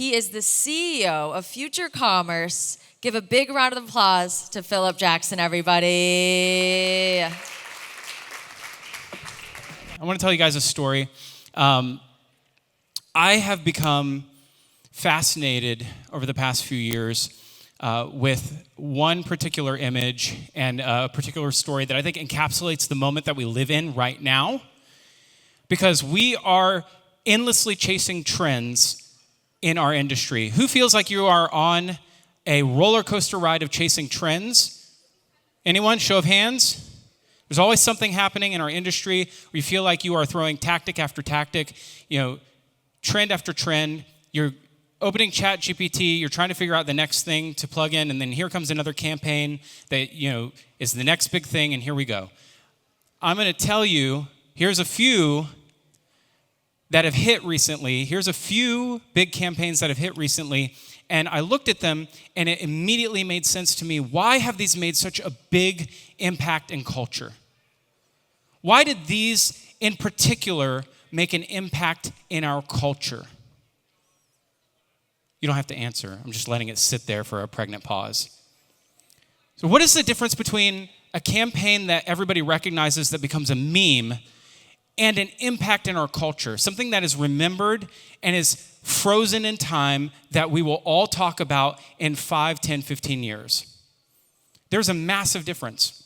He is the CEO of Future Commerce. Give a big round of applause to Phillip Jackson, everybody. I want to tell you guys a story. I have become fascinated over the past few years with one particular image and a particular story that I think encapsulates the moment that we live in right now, because we are endlessly chasing trends in our industry. Who feels like you are on a roller coaster ride of chasing trends? Anyone? Show of hands. There's always something happening in our industry where you feel like you are throwing tactic after tactic, trend after trend. You're opening ChatGPT, you're trying to figure out the next thing to plug in, and then here comes another campaign that, is the next big thing, and here we go. I'm going to tell you, here's a few that have hit recently. Here's a few big campaigns that have hit recently, and I looked at them, and it immediately made sense to me. Why have these made such a big impact in culture? Why did these, in particular, make an impact in our culture? You don't have to answer. I'm just letting it sit there for a pregnant pause. So what is the difference between a campaign that everybody recognizes that becomes a meme and an impact in our culture, something that is remembered and is frozen in time that we will all talk about in 5, 10, 15 years? There's a massive difference.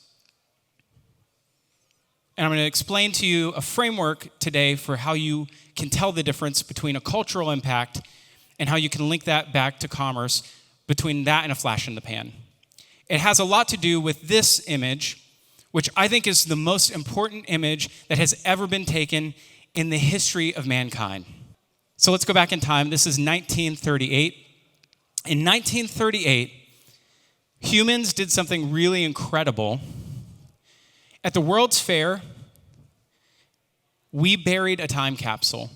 And I'm going to explain to you a framework today for how you can tell the difference between a cultural impact and how you can link that back to commerce, between that and a flash in the pan. It has a lot to do with this image, which I think is the most important image that has ever been taken in the history of mankind. So let's go back in time. This is 1938. In 1938, humans did something really incredible. At the World's Fair, we buried a time capsule.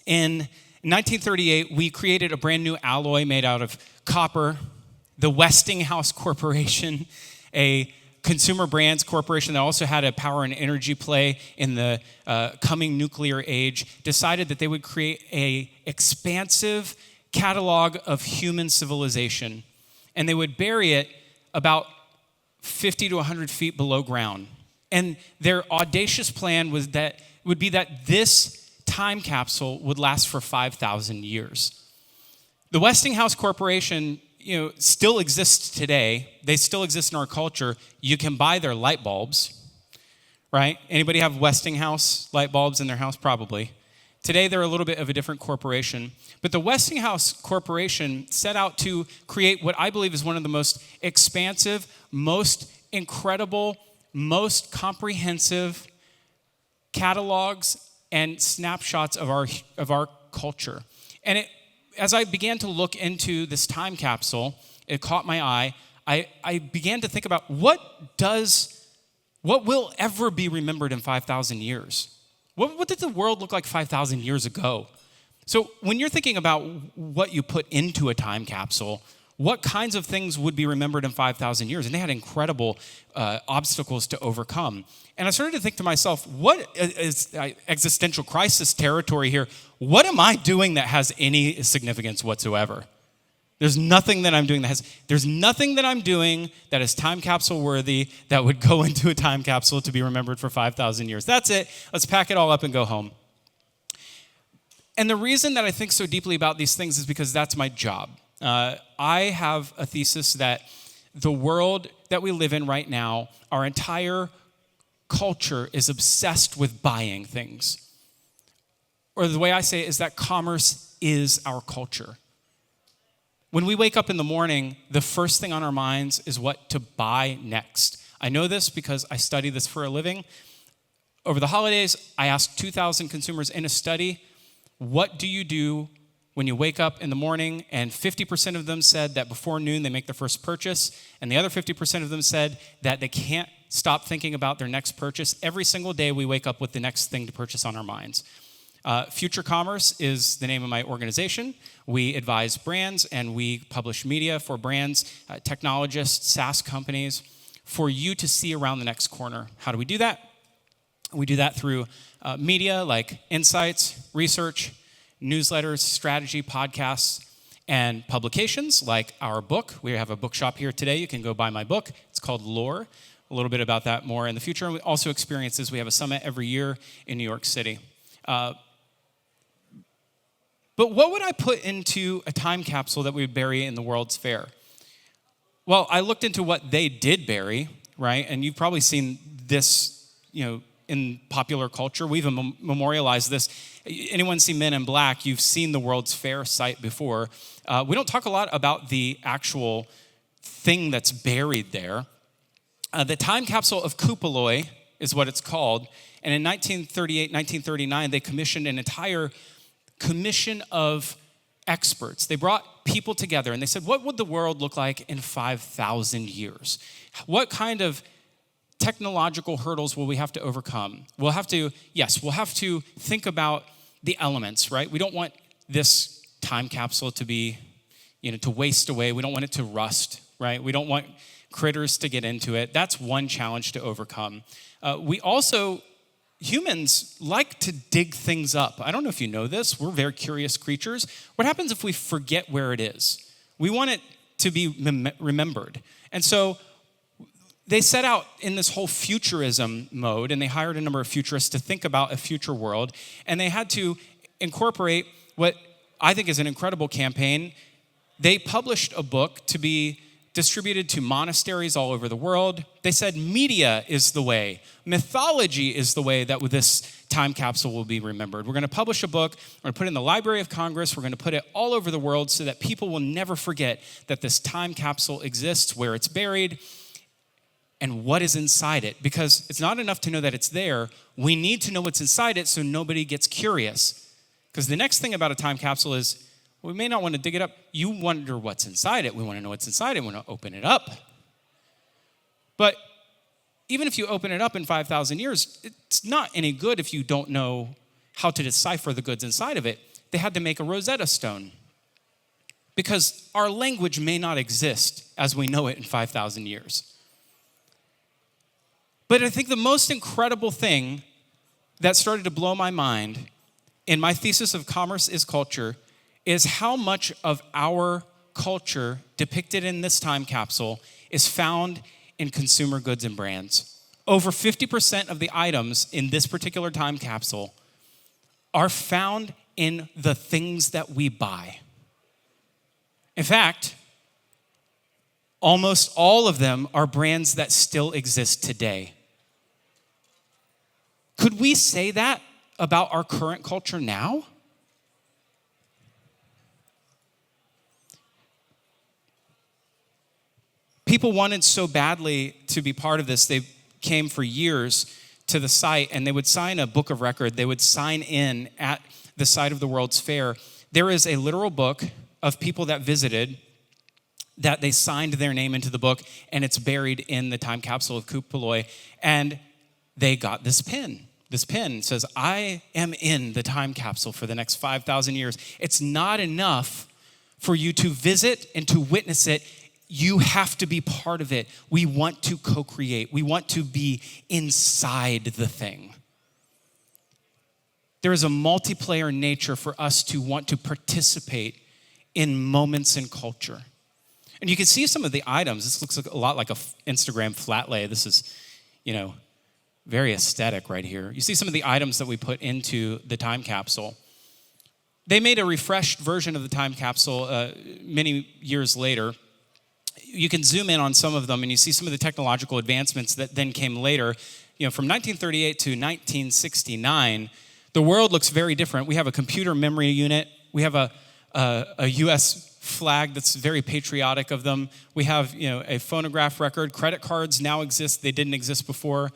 In 1938, we created a brand new alloy made out of copper. The Westinghouse Corporation, a consumer brands corporation that also had a power and energy play in the coming nuclear age, decided that they would create an expansive catalog of human civilization, and they would bury it about 50 to 100 feet below ground. And their audacious plan would be that this time capsule would last for 5,000 years. The Westinghouse Corporation, still exists today. They still exist in our culture. You can buy their light bulbs, right? Anybody have Westinghouse light bulbs in their house? Probably. Today, they're a little bit of a different corporation. But the Westinghouse Corporation set out to create what I believe is one of the most expansive, most incredible, most comprehensive catalogs and snapshots of our culture. And as I began to look into this time capsule, it caught my eye. I began to think about what will ever be remembered in 5,000 years? What did the world look like 5,000 years ago? So when you're thinking about what you put into a time capsule, what kinds of things would be remembered in 5,000 years? And they had incredible obstacles to overcome. And I started to think to myself, what is existential crisis territory here? What am I doing that has any significance whatsoever? There's nothing that I'm doing that is time capsule worthy that would go into a time capsule to be remembered for 5,000 years. That's it. Let's pack it all up and go home. And the reason that I think so deeply about these things is because that's my job. I have a thesis that the world that we live in right now, our entire culture is obsessed with buying things. Or the way I say it is that commerce is our culture. When we wake up in the morning, the first thing on our minds is what to buy next. I know this because I study this for a living. Over the holidays, I asked 2,000 consumers in a study, what do you do when you wake up in the morning? And 50% of them said that before noon they make their first purchase, and the other 50% of them said that they can't stop thinking about their next purchase. Every single day we wake up with the next thing to purchase on our minds. Future Commerce is the name of my organization. We advise brands and we publish media for brands, technologists, SaaS companies, for you to see around the next corner. How do we do that? We do that through media like insights, research, newsletters, strategy, podcasts, and publications like our book. We have a bookshop here today. You can go buy my book. It's called Lore. A little bit about that more in the future. And also experiences. We have a summit every year in New York City. But what would I put into a time capsule that we would bury in the World's Fair? Well, I looked into what they did bury, right? And you've probably seen this, in popular culture. We've memorialized this. Anyone see Men in Black? You've seen the World's Fair site before. We don't talk a lot about the actual thing that's buried there. The time capsule of Kupaloi is what it's called. And in 1938, 1939, they commissioned an entire commission of experts. They brought people together and they said, what would the world look like in 5,000 years? What kind of technological hurdles will we have to overcome? We'll have to think about the elements, right? We don't want this time capsule to be, to waste away. We don't want it to rust, right? We don't want critters to get into it. That's one challenge to overcome. Humans like to dig things up. I don't know if you know this. We're very curious creatures. What happens if we forget where it is? We want it to be remembered. And so they set out in this whole futurism mode, and they hired a number of futurists to think about a future world, and they had to incorporate what I think is an incredible campaign. They published a book to be distributed to monasteries all over the world. They said media is the way. Mythology is the way that with this time capsule will be remembered. We're going to publish a book. We're going to put it in the Library of Congress. We're going to put it all over the world so that people will never forget that this time capsule exists, where it's buried, and what is inside it. Because it's not enough to know that it's there. We need to know what's inside it so nobody gets curious. Because the next thing about a time capsule is, we may not want to dig it up. You wonder what's inside it. We want to know what's inside it. We want to open it up. But even if you open it up in 5,000 years, it's not any good if you don't know how to decipher the goods inside of it. They had to make a Rosetta Stone, because our language may not exist as we know it in 5,000 years. But I think the most incredible thing that started to blow my mind in my thesis of Commerce is Culture is how much of our culture depicted in this time capsule is found in consumer goods and brands. Over 50% of the items in this particular time capsule are found in the things that we buy. In fact, almost all of them are brands that still exist today. Could we say that about our current culture now? People wanted so badly to be part of this. They came for years to the site, and they would sign a book of record. They would sign in at the site of the World's Fair. There is a literal book of people that visited that they signed their name into the book, and it's buried in the time capsule of Kupaloi. And they got this pin. This pin says, I am in the time capsule for the next 5,000 years. It's not enough for you to visit and to witness it. You have to be part of it. We want to co-create. We want to be inside the thing. There is a multiplayer nature for us to want to participate in moments in culture. And you can see some of the items. This looks a lot like an Instagram flat lay. This is, very aesthetic right here. You see some of the items that we put into the time capsule. They made a refreshed version of the time capsule many years later. You can zoom in on some of them and you see some of the technological advancements that then came later. From 1938 to 1969, the world looks very different. We have a computer memory unit. We have a U.S. flag that's very patriotic of them. We have, a phonograph record. Credit cards now exist. They didn't exist before.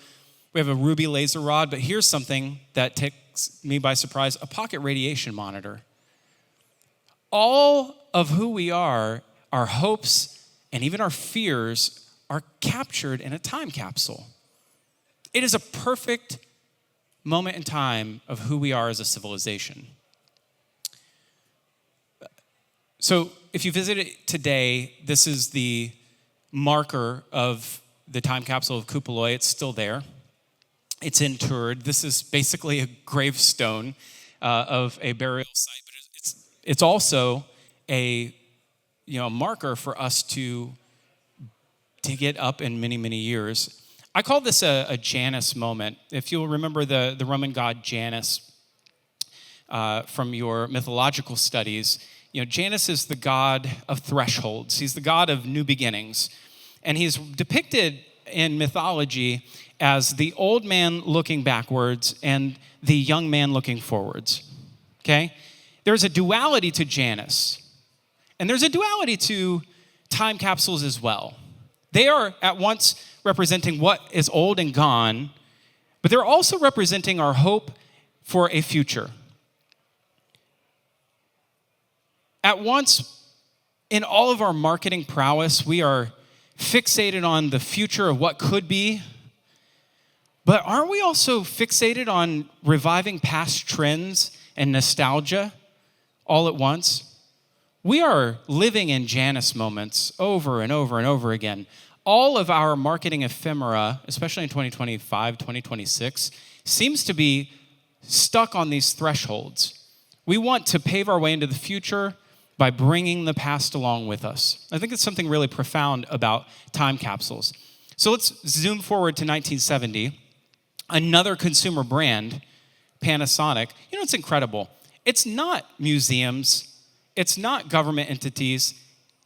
We have a ruby laser rod. But here's something that takes me by surprise, a pocket radiation monitor. All of who we are, our hopes, and even our fears are captured in a time capsule. It is a perfect moment in time of who we are as a civilization. So if you visit it today, this is the marker of the time capsule of Kupaloi. It's still there. It's interred. This is basically a gravestone of a burial site, but it It's also a marker for us to get up in many, many years. I call this a Janus moment. If you'll remember the Roman god Janus from your mythological studies, Janus is the god of thresholds. He's the god of new beginnings. And he's depicted in mythology as the old man looking backwards and the young man looking forwards. Okay? There's a duality to Janus. And there's a duality to time capsules as well. They are at once representing what is old and gone, but they're also representing our hope for a future. At once, in all of our marketing prowess, we are fixated on the future of what could be, but aren't we also fixated on reviving past trends and nostalgia all at once? We are living in Janus moments over and over and over again. All of our marketing ephemera, especially in 2025, 2026, seems to be stuck on these thresholds. We want to pave our way into the future by bringing the past along with us. I think it's something really profound about time capsules. So let's zoom forward to 1970. Another consumer brand, Panasonic. It's incredible. It's not museums. It's not government entities.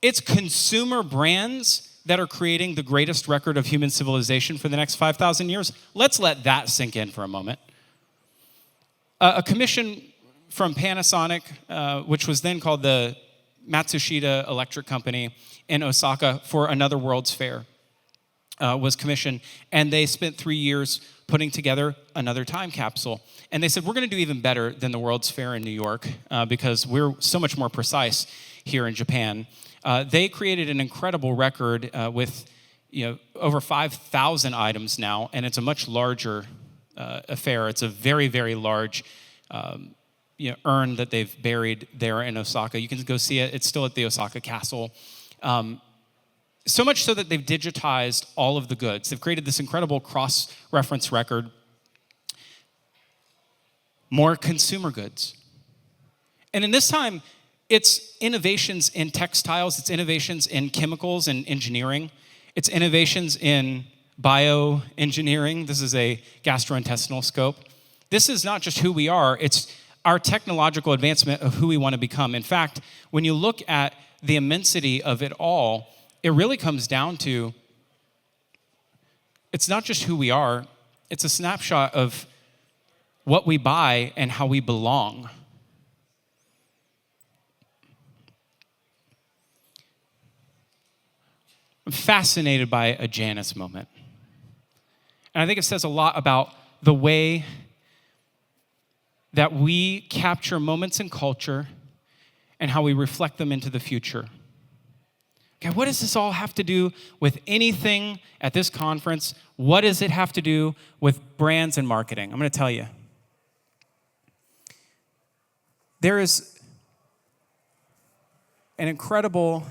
It's consumer brands that are creating the greatest record of human civilization for the next 5,000 years. Let's let that sink in for a moment. A commission from Panasonic, which was then called the Matsushita Electric Company in Osaka for another World's Fair, was commissioned, and they spent 3 years putting together another time capsule. And they said, we're going to do even better than the World's Fair in New York because we're so much more precise here in Japan. They created an incredible record with over 5,000 items now, and it's a much larger affair. It's a very, very large urn that they've buried there in Osaka. You can go see it. It's still at the Osaka Castle. So much so that they've digitized all of the goods. They've created this incredible cross-reference record. More consumer goods. And in this time, it's innovations in textiles, it's innovations in chemicals and engineering, it's innovations in bioengineering. This is a gastrointestinal scope. This is not just who we are, it's our technological advancement of who we want to become. In fact, when you look at the immensity of it all, it really comes down to, it's not just who we are, it's a snapshot of what we buy and how we belong. I'm fascinated by a Janus moment. And I think it says a lot about the way that we capture moments in culture and how we reflect them into the future. Okay, what does this all have to do with anything at this conference? What does it have to do with brands and marketing? I'm going to tell you. There is an incredible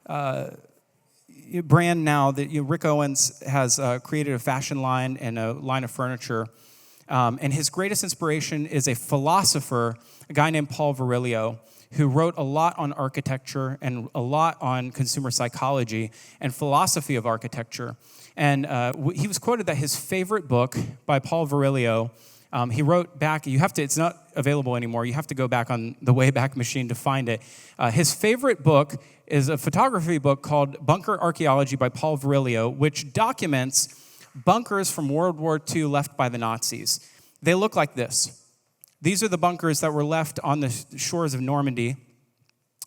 brand now that Rick Owens has created a fashion line and a line of furniture. And his greatest inspiration is a philosopher, a guy named Paul Virilio, who wrote a lot on architecture and a lot on consumer psychology and philosophy of architecture. And he was quoted that his favorite book by Paul Virilio, he wrote back, it's not available anymore, you have to go back on the Wayback Machine to find it. His favorite book is a photography book called Bunker Archaeology by Paul Virilio, which documents bunkers from World War II left by the Nazis. They look like this. These are the bunkers that were left on the shores of Normandy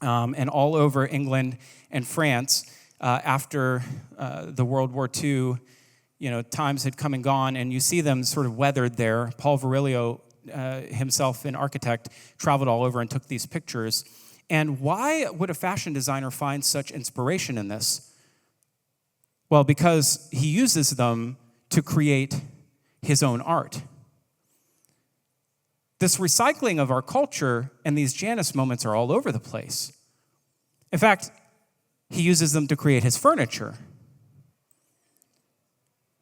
and all over England and France after the World War II, times had come and gone, and you see them sort of weathered there. Paul Virilio, himself an architect, traveled all over and took these pictures. And why would a fashion designer find such inspiration in this? Well, because he uses them to create his own art. This recycling of our culture and these Janus moments are all over the place. In fact, he uses them to create his furniture.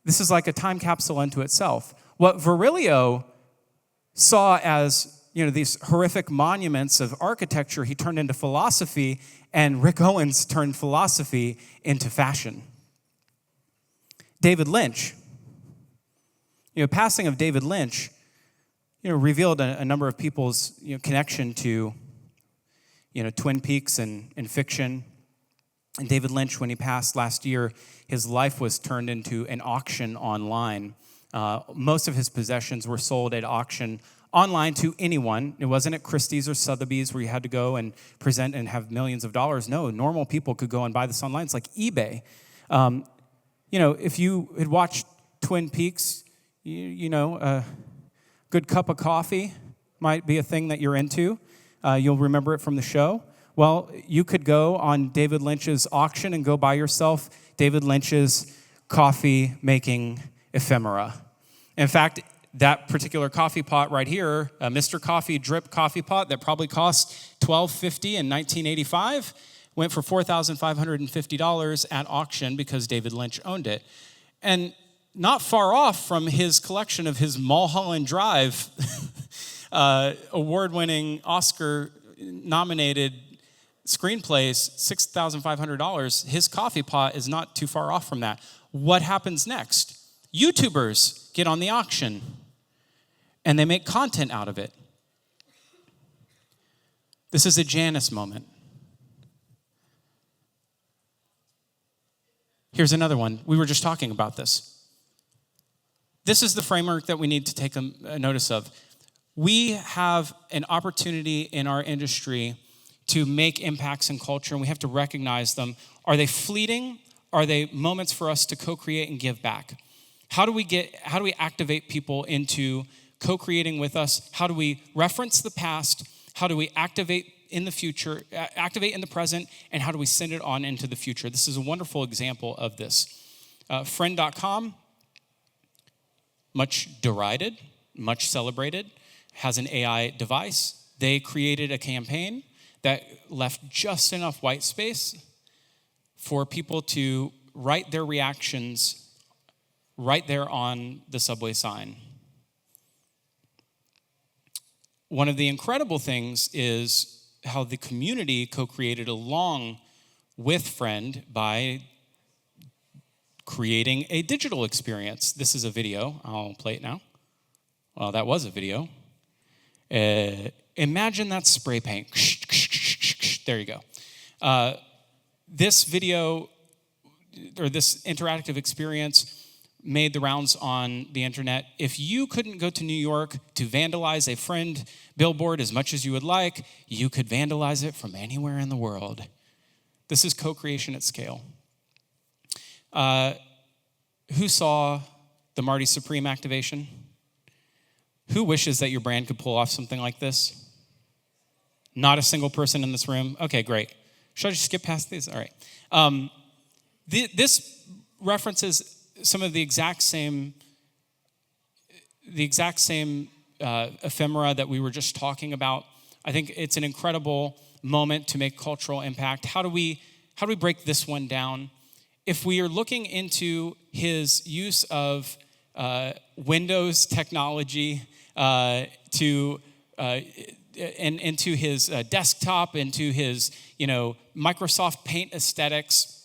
This is like a time capsule unto itself. What Virilio saw as these horrific monuments of architecture he turned into philosophy, and Rick Owens turned philosophy into fashion. David Lynch. Passing of David Lynch, revealed a number of people's connection to Twin Peaks and fiction. And David Lynch, when he passed last year, his life was turned into an auction online. Most of his possessions were sold at auction online to anyone. It wasn't at Christie's or Sotheby's where you had to go and present and have millions of dollars. No, normal people could go and buy this online. It's like eBay. If you had watched Twin Peaks, a good cup of coffee might be a thing that you're into. You'll remember it from the show. Well, you could go on David Lynch's auction and go buy yourself David Lynch's coffee-making ephemera. In fact, that particular coffee pot right here, a Mr. Coffee drip coffee pot that probably cost $12.50 in 1985, went for $4,550 at auction because David Lynch owned it. And not far off from his collection of his Mulholland Drive award-winning, Oscar-nominated screenplays, $6,500, his coffee pot is not too far off from that. What happens next? YouTubers get on the auction, and they make content out of it. This is a Janice moment. Here's another one. We were just talking about this. This is the framework that we need to take a notice of. We have an opportunity in our industry to make impacts in culture, and we have to recognize them. Are they fleeting? Are they moments for us to co-create and give back? How do we activate people into co-creating with us? How do we reference the past? How do we activate in the future, activate in the present, and how do we send it on into the future? This is a wonderful example of this. Friend.com, much derided, much celebrated, has an AI device. They created a campaign that left just enough white space for people to write their reactions right there on the subway sign. One of the incredible things is how the community co-created along with Friend by creating a digital experience. This is a video. I'll play it now. Well, that was a video. Imagine that spray paint. There you go. This video, or this interactive experience, made the rounds on the internet. If you couldn't go to New York to vandalize a Friend billboard as much as you would like, you could vandalize it from anywhere in the world. This is co-creation at scale. Who saw the Marty Supreme activation? Who wishes that your brand could pull off something like this? Not a single person in this room? Okay, great. Should I just skip past these? All right. This references some of the exact same ephemera that we were just talking about. I think it's an incredible moment to make cultural impact. How do we break this one down? If we are looking into his use of Windows technology into his desktop, into his Microsoft Paint aesthetics,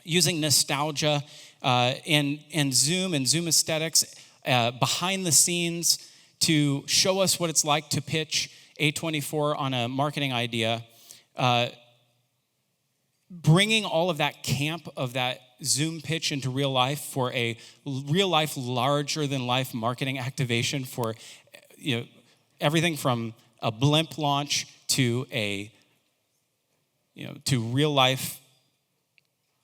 using nostalgia and Zoom aesthetics behind the scenes to show us what it's like to pitch A24 on a marketing idea, bringing all of that camp of that Zoom pitch into real life for a real life, larger than life marketing activation for everything from a blimp launch to to real life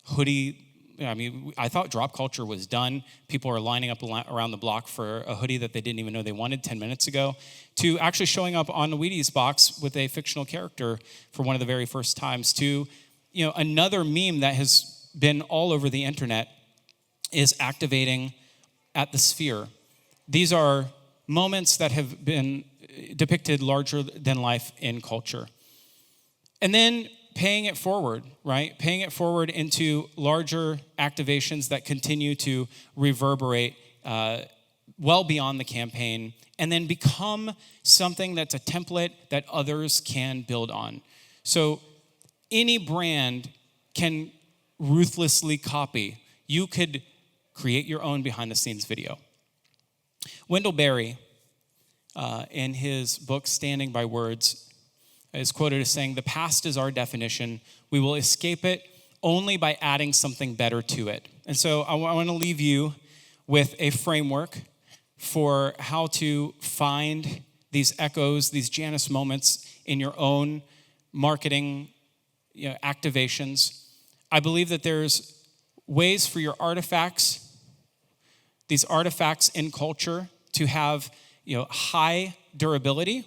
hoodie. I thought drop culture was done. People are lining up around the block for a hoodie that they didn't even know they wanted 10 minutes ago, to actually showing up on the Wheaties box with a fictional character for one of the very first times, to another meme that has been all over the internet is activating at the Sphere. These are moments that have been depicted larger than life in culture. And then paying it forward, right? Paying it forward into larger activations that continue to reverberate well beyond the campaign, and then become something that's a template that others can build on. So any brand can ruthlessly copy. You could create your own behind-the-scenes video. Wendell Berry, in his book, Standing by Words, is quoted as saying, "The past is our definition. We will escape it only by adding something better to it." And so I want to leave you with a framework for how to find these echoes, these Janus moments in your own marketing activations. I believe that there's ways for your artifacts, these artifacts in culture, to have high durability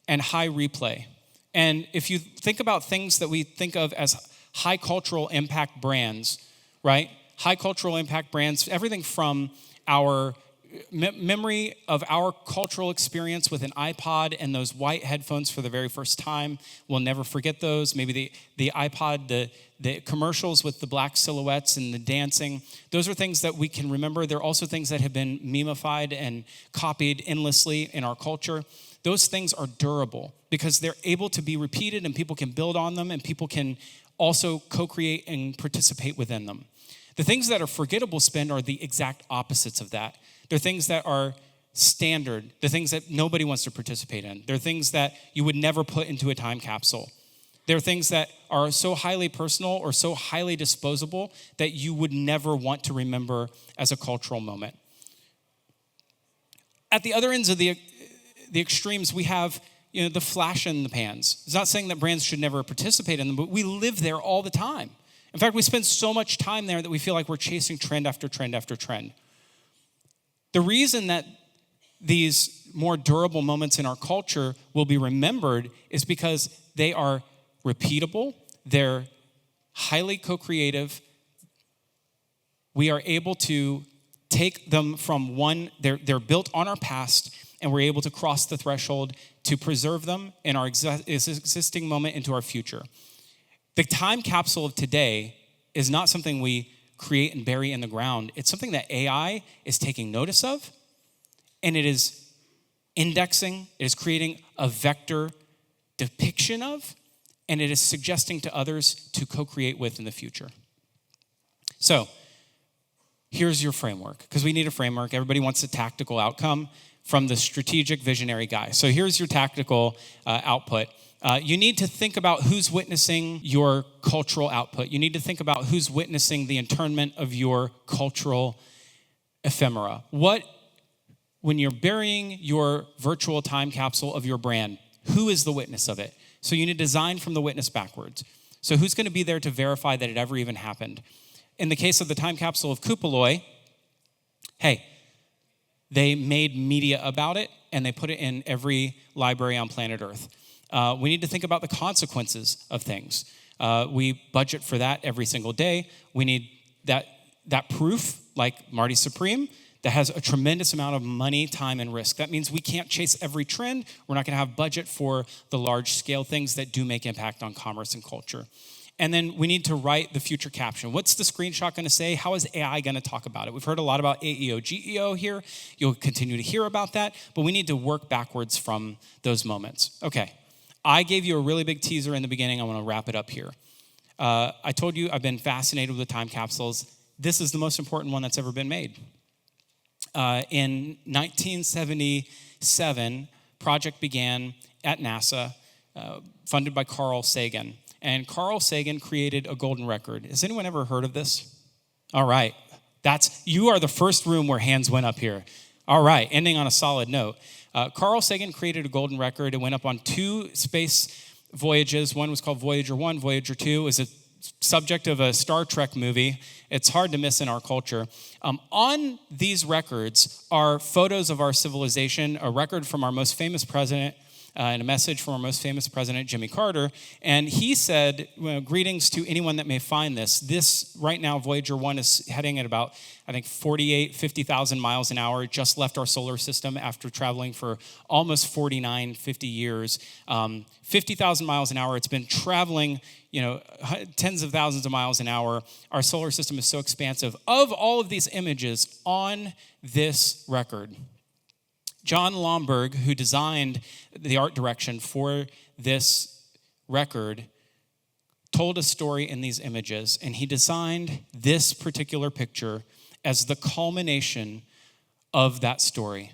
and high replay. And if you think about things that we think of as high cultural impact brands, right? High cultural impact brands, everything from our memory of our cultural experience with an iPod and those white headphones for the very first time. We'll never forget those. Maybe the iPod, the commercials with the black silhouettes and the dancing. Those are things that we can remember. They're also things that have been memified and copied endlessly in our culture. Those things are durable because they're able to be repeated and people can build on them and people can also co-create and participate within them. The things that are forgettable spend are the exact opposites of that. They're things that are standard, the things that nobody wants to participate in. They're things that you would never put into a time capsule. They're things that are so highly personal or so highly disposable that you would never want to remember as a cultural moment. At the other ends of the extremes, we have the flash in the pans. It's not saying that brands should never participate in them, but we live there all the time. In fact, we spend so much time there that we feel like we're chasing trend after trend after trend. The reason that these more durable moments in our culture will be remembered is because they are repeatable, they're highly co-creative. We are able to take them from they're built on our past, and we're able to cross the threshold to preserve them in our existing moment into our future. The time capsule of today is not something we create and bury in the ground. It's something that AI is taking notice of, and it is indexing, it is creating a vector depiction of, and it is suggesting to others to co-create with in the future. So, here's your framework, because we need a framework. Everybody wants a tactical outcome from the strategic visionary guy. So here's your tactical output. You need to think about who's witnessing your cultural output. You need to think about who's witnessing the internment of your cultural ephemera. When you're burying your virtual time capsule of your brand, who is the witness of it? So you need to design from the witness backwards. So who's going to be there to verify that it ever even happened? In the case of the time capsule of Kupaloi, hey, they made media about it, and they put it in every library on planet Earth. We need to think about the consequences of things. We budget for that every single day. We need that proof, like Marty Supreme, that has a tremendous amount of money, time, and risk. That means we can't chase every trend. We're not going to have budget for the large-scale things that do make impact on commerce and culture. And then we need to write the future caption. What's the screenshot going to say? How is AI going to talk about it? We've heard a lot about AEO, GEO here. You'll continue to hear about that, but we need to work backwards from those moments. Okay, I gave you a really big teaser in the beginning. I want to wrap it up here. I told you I've been fascinated with the time capsules. This is the most important one that's ever been made. In 1977, project began at NASA, funded by Carl Sagan. And Carl Sagan created a golden record. Has anyone ever heard of this? All right. You are the first room where hands went up here. All right, ending on a solid note. Carl Sagan created a golden record. It went up on 2 space voyages. One was called Voyager 1, Voyager 2. It was a subject of a Star Trek movie. It's hard to miss in our culture. On these records are photos of our civilization, a record from our most famous president, in a message from our most famous president, Jimmy Carter. And he said, greetings to anyone that may find this. This, right now, Voyager 1 is heading at about, I think, 50,000 miles an hour. It just left our solar system after traveling for almost 50 years. 50,000 miles an hour. It's been traveling, tens of thousands of miles an hour. Our solar system is so expansive. Of all of these images on this record, John Lomberg, who designed the art direction for this record, told a story in these images, and he designed this particular picture as the culmination of that story.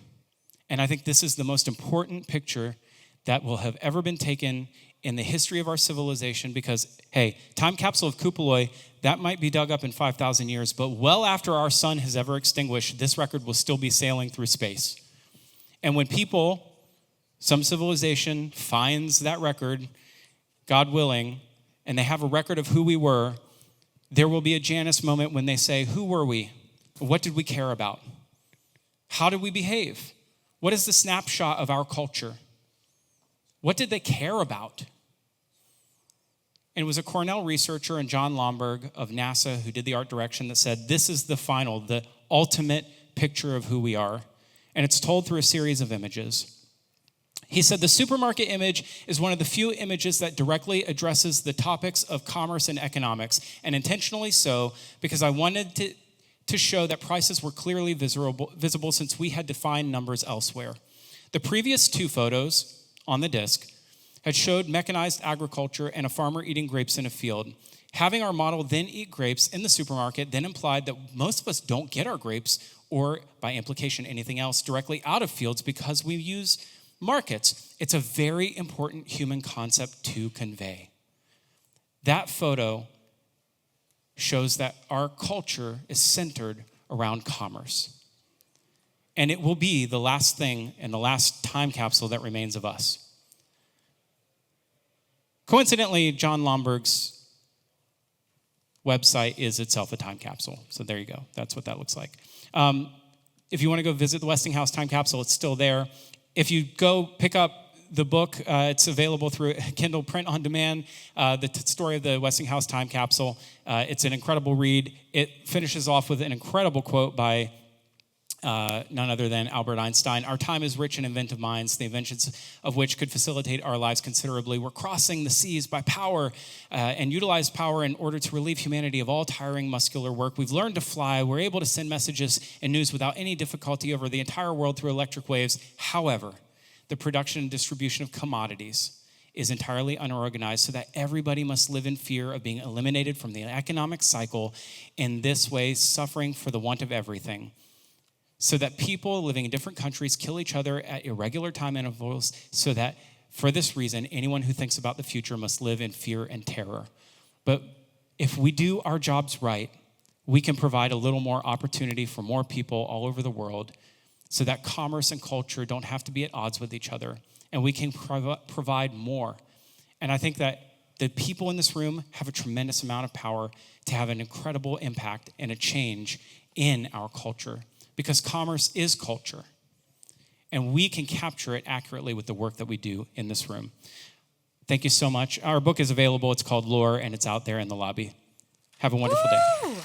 And I think this is the most important picture that will have ever been taken in the history of our civilization because, hey, Time Capsule of Kupaloi, that might be dug up in 5,000 years, but well after our sun has ever extinguished, this record will still be sailing through space. And when some civilization finds that record, God willing, and they have a record of who we were, there will be a Janus moment when they say, who were we? What did we care about? How did we behave? What is the snapshot of our culture? What did they care about? And it was a Cornell researcher and John Lomberg of NASA who did the art direction that said, this is the ultimate picture of who we are. And it's told through a series of images. He said the supermarket image is one of the few images that directly addresses the topics of commerce and economics, and intentionally so because I wanted to show that prices were clearly visible since we had defined numbers elsewhere. The previous two photos on the disc had showed mechanized agriculture and a farmer eating grapes in a field. Having our model then eat grapes in the supermarket then implied that most of us don't get our grapes or, by implication, anything else directly out of fields because we use markets. It's a very important human concept to convey. That photo shows that our culture is centered around commerce. And it will be the last thing and the last time capsule that remains of us. Coincidentally, John Lomberg's website is itself a time capsule. So there you go. That's what that looks like. If you want to go visit the Westinghouse Time Capsule, it's still there. If you go pick up the book, it's available through Kindle print on demand, the story of the Westinghouse Time Capsule. It's an incredible read. It finishes off with an incredible quote by none other than Albert Einstein. Our time is rich in inventive minds, the inventions of which could facilitate our lives considerably. We're crossing the seas by power and utilize power in order to relieve humanity of all tiring muscular work. We've learned to fly. We're able to send messages and news without any difficulty over the entire world through electric waves. However, the production and distribution of commodities is entirely unorganized so that everybody must live in fear of being eliminated from the economic cycle, in this way suffering for the want of everything. So that people living in different countries kill each other at irregular time intervals, so that for this reason, anyone who thinks about the future must live in fear and terror. But if we do our jobs right, we can provide a little more opportunity for more people all over the world so that commerce and culture don't have to be at odds with each other, and we can provide more. And I think that the people in this room have a tremendous amount of power to have an incredible impact and a change in our culture. Because commerce is culture, and we can capture it accurately with the work that we do in this room. Thank you so much. Our book is available. It's called Lore, and it's out there in the lobby. Have a wonderful day.